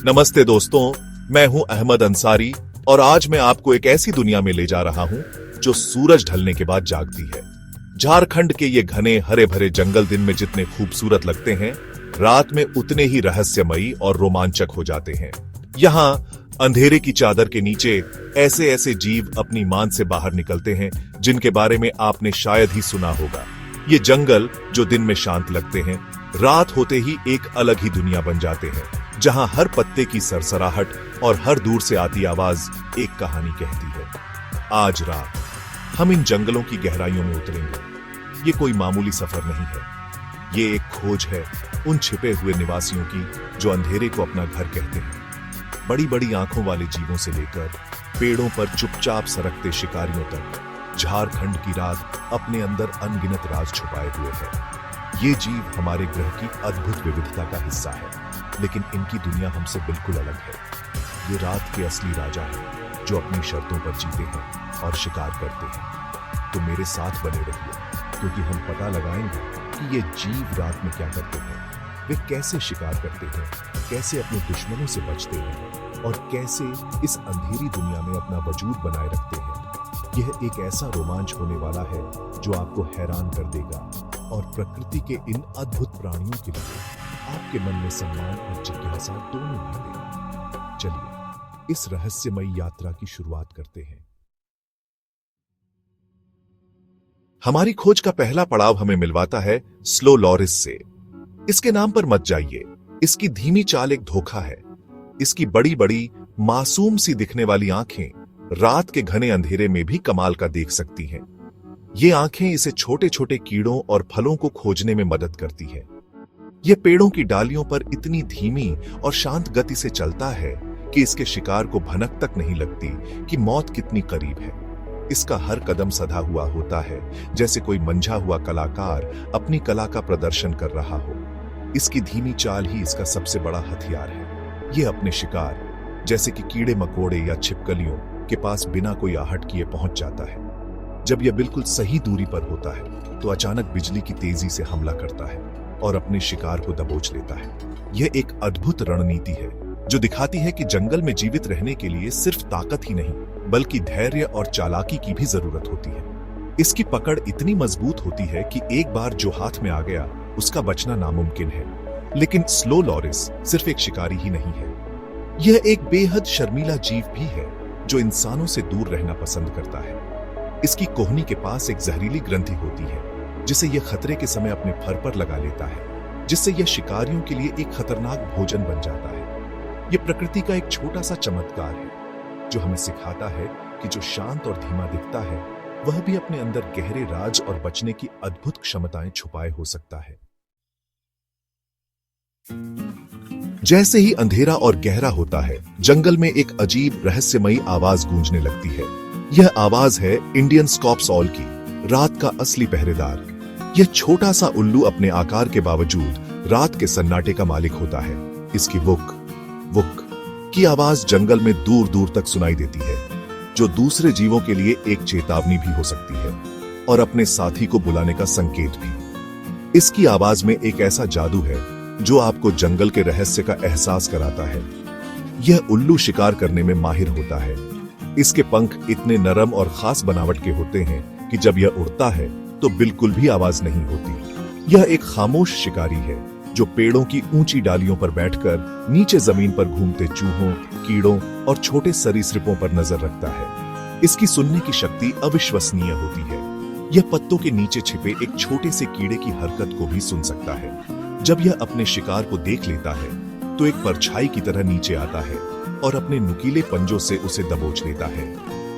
नमस्ते दोस्तों, मैं हूं अहमद अंसारी और आज मैं आपको एक ऐसी दुनिया में ले जा रहा हूं जो सूरज ढलने के बाद जागती है। झारखंड के ये घने हरे भरे जंगल दिन में जितने खूबसूरत लगते हैं, रात में उतने ही रहस्यमयी और रोमांचक हो जाते हैं। यहाँ अंधेरे की चादर के नीचे ऐसे ऐसे जीव अपनी मान से बाहर निकलते हैं जिनके बारे में आपने शायद ही सुना होगा। ये जंगल जो दिन में शांत लगते हैं, रात होते ही एक अलग ही दुनिया बन जाते हैं, जहां हर पत्ते की सरसराहट और हर दूर से आती आवाज एक कहानी कहती है। आज रात हम इन जंगलों की गहराइयों में उतरेंगे। ये कोई मामूली सफर नहीं है, ये एक खोज है उन छिपे हुए निवासियों की जो अंधेरे को अपना घर कहते हैं। बड़ी बड़ी आंखों वाले जीवों से लेकर पेड़ों पर चुपचाप सरकते शिकारियों तक, झारखंड की रात अपने अंदर अनगिनत राज छुपाए हुए है। ये जीव हमारे ग्रह की अद्भुत विविधता का हिस्सा है, लेकिन इनकी दुनिया हमसे बिल्कुल अलग है। ये रात के असली राजा हैं, जो अपनी शर्तों पर जीते हैं और शिकार करते हैं। तो मेरे साथ बने रहिए, क्योंकि हम पता लगाएंगे कि ये जीव रात में क्या करते हैं, वे कैसे शिकार करते हैं, कैसे अपने दुश्मनों से बचते हैं और कैसे इस अंधेरी दुनिया में अपना वजूद बनाए रखते हैं। यह एक ऐसा रोमांच होने वाला है जो आपको हैरान कर देगा और प्रकृति के इन अद्भुत प्राणियों के लिए आपके मन में सम्मान और जिज्ञासा दोनों भर देगा। चलिए इस रहस्यमयी यात्रा की शुरुआत करते हैं। हमारी खोज का पहला पड़ाव हमें मिलवाता है स्लो लॉरिस से। इसके नाम पर मत जाइए, इसकी धीमी चाल एक धोखा है। इसकी बड़ी बड़ी मासूम सी दिखने वाली आंखें रात के घने अंधेरे में भी कमाल का देख सकती हैं। ये आंखें इसे छोटे छोटे कीड़ों और फलों को खोजने में मदद करती है। ये पेड़ों की डालियों पर इतनी धीमी और शांत गति से चलता है कि इसके शिकार को भनक तक नहीं लगती कि मौत कितनी करीब है। इसका हर कदम सधा हुआ होता है, जैसे कोई मंझा हुआ कलाकार अपनी कला का प्रदर्शन कर रहा हो। इसकी धीमी चाल ही इसका सबसे बड़ा हथियार है। ये अपने शिकार, जैसे कि कीड़े मकोड़े या छिपकलियों के पास बिना कोई आहट किए पहुंच जाता है। जब यह बिल्कुल सही दूरी पर होता है तो अचानक बिजली की तेजी से हमला करता है और अपने शिकार को दबोच लेता है। यह एक अद्भुत रणनीति है जो दिखाती है कि जंगल में जीवित रहने के लिए सिर्फ ताकत ही नहीं, बल्कि धैर्य और चालाकी की भी जरूरत होती है। इसकी पकड़ इतनी मजबूत होती है कि एक बार जो हाथ में आ गया उसका बचना नामुमकिन है। लेकिन स्लो लॉरिस सिर्फ एक शिकारी ही नहीं है, यह एक बेहद शर्मीला जीव भी है जो इंसानों से दूर रहना पसंद करता है। इसकी कोहनी के पास एक जहरीली ग्रंथि होती है जिसे यह खतरे के समय अपने फर पर लगा लेता है, जिससे यह शिकारियों के लिए एक खतरनाक भोजन बन जाता है। यह प्रकृति का एक छोटा सा चमत्कार है जो हमें सिखाता है कि जो शांत और धीमा दिखता है, वह भी अपने अंदर गहरे राज और बचने की अद्भुत क्षमताएं छुपाए हो सकता है। जैसे ही अंधेरा और गहरा होता है, जंगल में एक अजीब रहस्यमयी आवाज गूंजने लगती है। यह आवाज है इंडियन स्कॉप्स ऑल की, रात का असली पहरेदार। यह छोटा सा उल्लू अपने आकार के बावजूद रात के सन्नाटे का मालिक होता है। इसकी वुक वुक की आवाज जंगल में दूर दूर तक सुनाई देती है, जो दूसरे जीवों के लिए एक चेतावनी भी हो सकती है और अपने साथी को बुलाने का संकेत भी। इसकी आवाज में एक ऐसा जादू है जो आपको जंगल के रहस्य का एहसास कराता है। यह उल्लू शिकार करने में माहिर होता है। इसके पंख इतने नरम और खास बनावट के होते हैं कि जब यह उड़ता है तो बिल्कुल भी आवाज नहीं होती। यह एक खामोश शिकारी है जो पेड़ों की ऊंची डालियों पर बैठकर नीचे जमीन पर घूमते चूहों, कीड़ों और छोटे सरीसृपों पर नजर रखता है। इसकी सुनने की शक्ति अविश्वसनीय होती है। यह पत्तों के नीचे छिपे एक छोटे से कीड़े की हरकत को भी सुन सकता है। जब यह अपने शिकार को देख लेता है तो एक परछाई की तरह नीचे आता है और अपने नुकीले पंजों से उसे दबोच लेता है।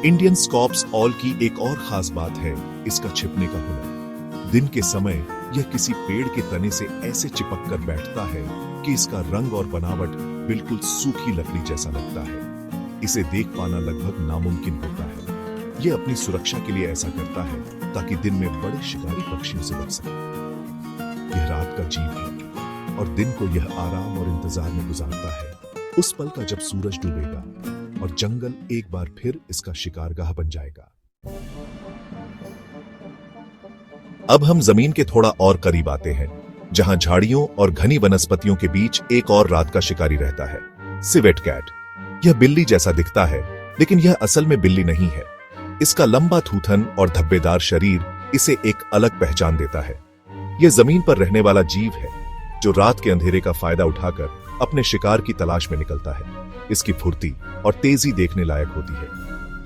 इंडियन स्कॉप्स ऑल की एक और खास बात है इसका छिपने का हुनर। दिन के समय यह किसी पेड़ के तने से ऐसे चिपक कर बैठता है कि इसका रंग और बनावट बिल्कुल सूखी लकड़ी जैसा लगता है। इसे देख पाना लगभग नामुमकिन होता है। यह अपनी सुरक्षा के लिए ऐसा करता है ताकि दिन में बड़े शिकारी पक्षियों से बच सके। यह रात का जीव है और दिन को यह आराम और इंतजार में गुजारता है, उस पल का जब सूरज डूबेगा और जंगल एक बार फिर इसका शिकारगाह बन जाएगा। अब हम जमीन के थोड़ा और करीब आते हैं, जहां झाड़ियों और घनी वनस्पतियों के बीच एक और रात का शिकारी रहता है। Civet cat. यह बिल्ली जैसा दिखता है, लेकिन यह असल में बिल्ली नहीं है। इसका लंबा थूथन और धब्बेदार शरीर इसे एक अलग पहचान देता है। यह जमीन पर रहने वाला जीव है जो रात के अंधेरे का फायदा उठाकर अपने शिकार की तलाश में निकलता है। इसकी फुर्ती और तेजी देखने लायक होती है।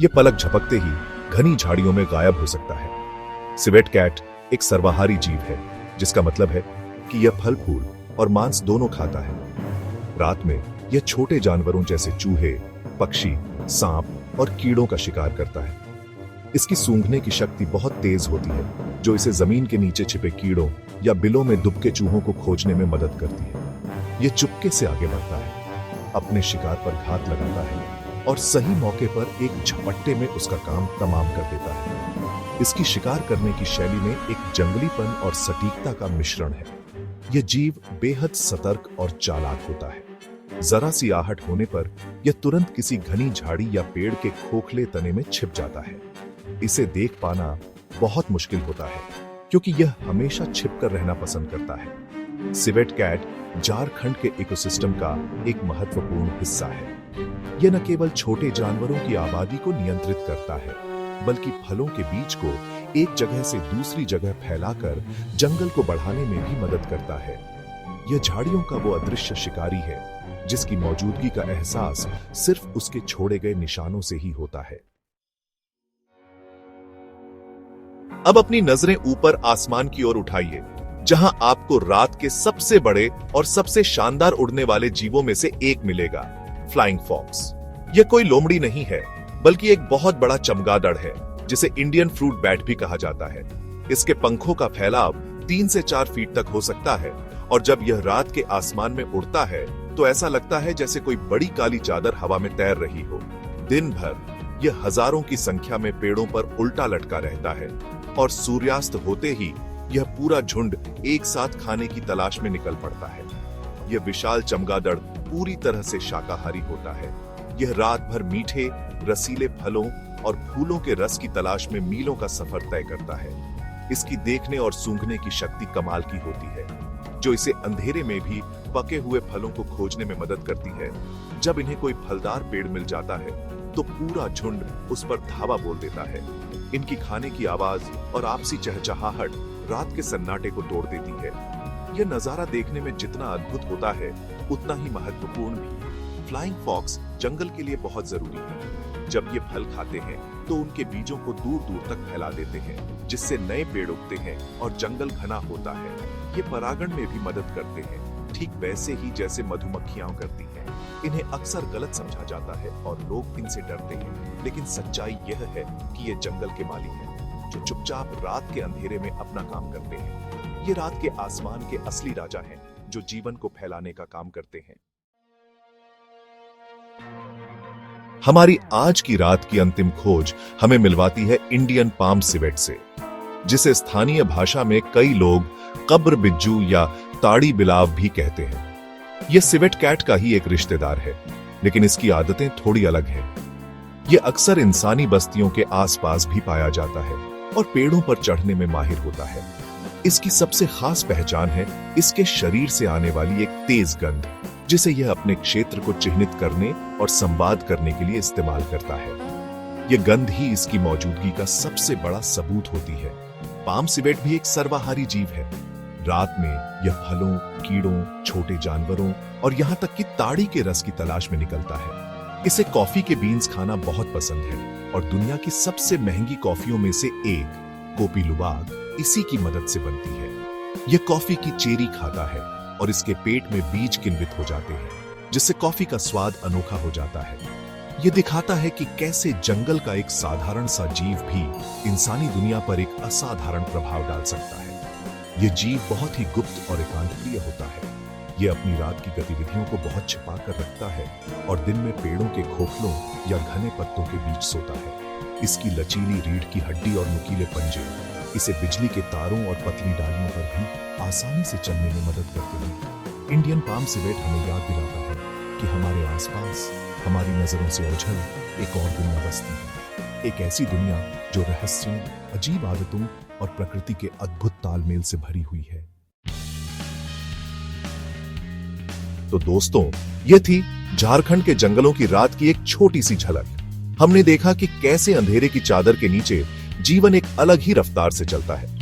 यह पलक झपकते ही घनी झाड़ियों में गायब हो सकता है। सिवेट कैट एक सर्वाहारी जीव है, जिसका मतलब है कि यह फल फूल और मांस दोनों खाता है। रात में यह छोटे जानवरों जैसे चूहे, पक्षी, सांप और कीड़ों का शिकार करता है। इसकी सूंघने की शक्ति बहुत तेज होती है, जो इसे जमीन के नीचे छिपे कीड़ों या बिलों में दुबके चूहों को खोजने में मदद करती है। यह चुपके से आगे बढ़ता है, अपने शिकार पर घात लगाता है और सही मौके पर एक झपट्टे में उसका काम तमाम कर देता है। इसकी शिकार करने की शैली में एक जंगलीपन और सटीकता का मिश्रण है। यह जीव बेहद सतर्क और चालाक होता है। जरा सी आहट होने पर यह तुरंत किसी घनी झाड़ी या पेड़ के खोखले तने में छिप जाता है। इसे देख पाना बहुत मुश्किल होता है, क्योंकि यह हमेशा छिपकर रहना पसंद करता है। सिवेट कैट झारखंड के इकोसिस्टम का एक महत्वपूर्ण हिस्सा है। यह न केवल छोटे जानवरों की आबादी को नियंत्रित करता है, बल्कि फलों के बीज को एक जगह से दूसरी जगह फैलाकर जंगल को बढ़ाने में भी मदद करता है। यह झाड़ियों का वो अदृश्य शिकारी है जिसकी मौजूदगी का एहसास सिर्फ उसके छोड़े गए निशानों से ही होता है। अब अपनी नजरें ऊपर आसमान की ओर उठाइए, जहां आपको रात के सबसे बड़े और सबसे शानदार उड़ने वाले जीवों में से एक मिलेगा, फ्लाइंग फॉक्स। यह कोई लोमड़ी नहीं है, बल्कि एक बहुत बड़ा चमगादड़ है, जिसे इंडियन फ्रूट बैट भी कहा जाता है। इसके पंखों का फैलाव 3 से 4 फीट तक हो सकता है, और जब यह रात के आसमान में उड़ता है तो ऐसा लगता है जैसे कोई बड़ी काली चादर हवा में तैर रही हो। दिन भर यह हजारों की संख्या में पेड़ों पर उल्टा लटका रहता है, और सूर्यास्त होते ही यह पूरा झुंड एक साथ खाने की तलाश में निकल पड़ता है। यह विशाल चमगादड़ पूरी तरह से शाकाहारी होता है। यह रात भर मीठे, रसीले फलों और फूलों के रस की तलाश में मीलों का सफर तय करता है। इसकी देखने और सूंघने की शक्ति कमाल की होती है, जो इसे अंधेरे में भी पके हुए फलों को खोजने में मदद करती है। जब इन्हें कोई फलदार पेड़ मिल जाता है तो पूरा झुंड उस पर धावा बोल देता है। इनकी खाने की आवाज और आपसी चहचहाहट रात के सन्नाटे को तोड़ देती है। यह नजारा देखने में जितना अद्भुत होता है, उतना ही महत्वपूर्ण भी। फ्लाइंग फॉक्स जंगल के लिए बहुत जरूरी है। जब ये फल खाते हैं तो उनके बीजों को दूर दूर तक फैला देते हैं, जिससे नए पेड़ उगते हैं और जंगल घना होता है। ये परागण में भी मदद करते हैं, ठीक वैसे ही जैसे मधुमक्खियां करती हैं। इन्हें अक्सर गलत समझा जाता है और लोग इनसे डरते हैं, लेकिन सच्चाई यह है कि ये जंगल के माली हैं, जो चुपचाप रात के अंधेरे में अपना काम करते हैं। ये रात के आसमान के असली राजा हैं, जो जीवन को फैलाने का काम करते हैं। हमारी आज की रात की अंतिम खोज हमें मिलवाती है इंडियन पाम सिवेट से, जिसे स्थानीय भाषा में कई लोग कब्र बिज्जू या ताड़ी बिलाव भी कहते हैं। यह सिवेट कैट का ही एक रिश्तेदार है, लेकिन इसकी आदतें थोड़ी अलग हैं। यह अक्सर इंसानी बस्तियों के आसपास भी पाया जाता है और पेड़ों पर चढ़ने में माहिर होता है। इसकी सबसे खास पहचान है इसके शरीर से आने वाली एक तेज गंध, जिसे यह अपने क्षेत्र को चिन्हित करने और संवाद करने के लिए इस्तेमाल करता है। यह गंध ही इसकी मौजूदगी का सबसे बड़ा सबूत होती है। पाम सिवेट भी एक सर्वाहारी जीव है। रात में यह फलों, कीड़ों, छोटे जानवरों और यहाँ तक कि ताड़ी के रस की तलाश में निकलता है। इसे कॉफी के बीन्स खाना बहुत पसंद है, और दुनिया की सबसे महंगी कॉफियों में से एक, कोपी लुवाक, इसी की मदद से बनती है। यह कॉफी की चेरी खाता है और इसके पेट में बीज किण्वित हो जाते हैं, जिससे कॉफी का स्वाद अनोखा हो जाता है। यह दिखाता है कि कैसे जंगल का एक साधारण सा जीव भी इंसानी दुनिया पर एक असाधारण प्रभाव डाल सकता है। यह जीव बहुत ही गुप्त और एकांतप्रिय होता है। यह अपनी रात की गतिविधियों को बहुत छिपा कर रखता है और दिन में पेड़ों के खोखलों या घने पत्तों के बीच सोता है। इसकी लचीली रीढ़ की हड्डी और नुकीले पंजे इसे बिजली के तारों और पतली डालियों पर भी आसानी से चलने में मदद करते हैं। इंडियन पाम सिवेट हमें याद दिलाता है कि हमारे आसपास हमारी नजरों से ओझल एक और दुनिया बसती है, एक ऐसी दुनिया जो रहस्यों, अजीब आदतों और प्रकृति के अद्भुत तालमेल से भरी हुई है। तो दोस्तों, यह थी झारखंड के जंगलों की रात की एक छोटी सी झलक। हमने देखा कि कैसे अंधेरे की चादर के नीचे जीवन एक अलग ही रफ्तार से चलता है।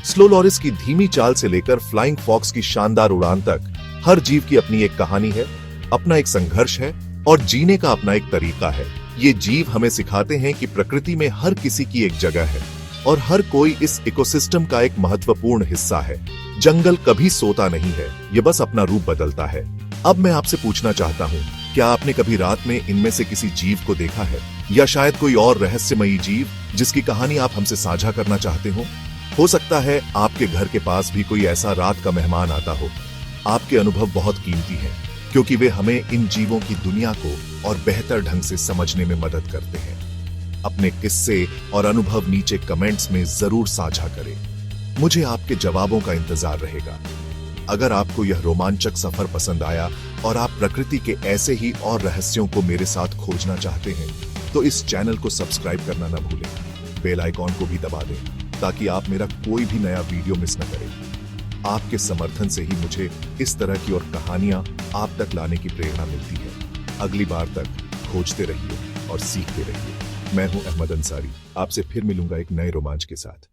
स्लो लॉरिस की धीमी चाल से लेकर फ्लाइंग फॉक्स की शानदार उड़ान तक हर जीव की अपनी एक कहानी है, अपना एक संघर्ष है और जीने का अपना एक तरीका है। ये जीव हमें सिखाते हैं कि प्रकृति में हर किसी की एक जगह है और हर कोई इस इकोसिस्टम का एक महत्वपूर्ण हिस्सा है। जंगल कभी सोता नहीं है, ये बस अपना रूप बदलता है। अब मैं आपसे पूछना चाहता हूँ, क्या आपने कभी रात में इनमें से किसी जीव को देखा है, या शायद कोई और रहस्यमयी जीव जिसकी कहानी आप हमसे साझा करना चाहते हो सकता है आपके घर के पास भी कोई ऐसा रात का मेहमान आता हो। आपके अनुभव बहुत कीमती हैं, क्योंकि वे हमें इन जीवों की दुनिया को और बेहतर ढंग से समझने में मदद करते हैं। अपने किस्से और अनुभव नीचे कमेंट्स में जरूर साझा करें। मुझे आपके जवाबों का इंतजार रहेगा। अगर आपको यह रोमांचक सफर पसंद आया और आप प्रकृति के ऐसे ही और रहस्यों को मेरे साथ खोजना चाहते हैं, तो इस चैनल को सब्सक्राइब करना न भूलें। बेल आइकॉन को भी दबा दें ताकि आप मेरा कोई भी नया वीडियो मिस न करें। आपके समर्थन से ही मुझे इस तरह की और कहानियां आप तक लाने की प्रेरणा मिलती है। अगली बार तक खोजते रहिए और सीखते रहिए। मैं हूं अहमद अंसारी, आपसे फिर मिलूंगा एक नए रोमांच के साथ।